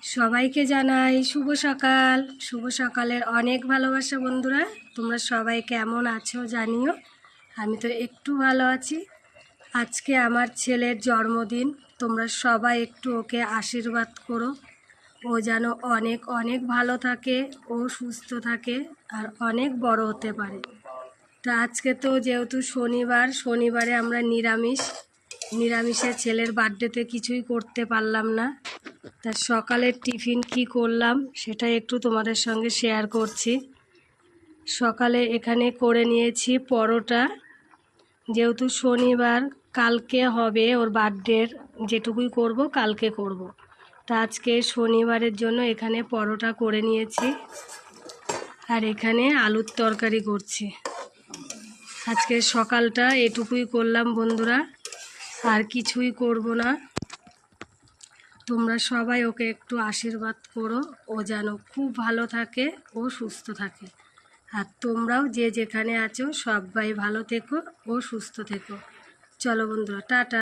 সবাইকে জানাই শুভ সকাল। শুভ সকালের অনেক ভালোবাসা বন্ধুরা। তোমরা সবাই কেমন আছো জানিও। আমি তো একটু ভালো আছি। আজকে আমার ছেলের জন্মদিন। তোমরা সবাই একটু ওকে আশীর্বাদ করো। ও যেন অনেক অনেক ভালো থাকে, ও সুস্থ থাকে আর অনেক বড় হতে পারে। তা আজকে তো যেহেতু শনিবারে আমরা নিরামিষে ছেলের বার্থডেতে কিছুই করতে পারলাম না। তা সকালের টিফিন কি করলাম সেটা একটু তোমাদের সঙ্গে শেয়ার করছি। সকালে এখানে করে নিয়েছি পরোটা, যেহেতু শনিবার, কালকে হবে ওর বার্থডের, যেটুকুই করব কালকে করব। তা আজকে শনিবারের জন্য এখানে পরোটা করে নিয়েছি আর এখানে আলুর তরকারি করছি। আজকে সকালটা এটুকুই করলাম বন্ধুরা, আর কিছুই করব না। তোমরা সবাই ওকে একটু আশীর্বাদ করো, ও যেন খুব ভালো থাকে, ও সুস্থ থাকে। আর তোমরাও যে যেখানে আছো সবাই ভালো থেকো ও সুস্থ থেকো। চলো বন্ধুরা, টাটা।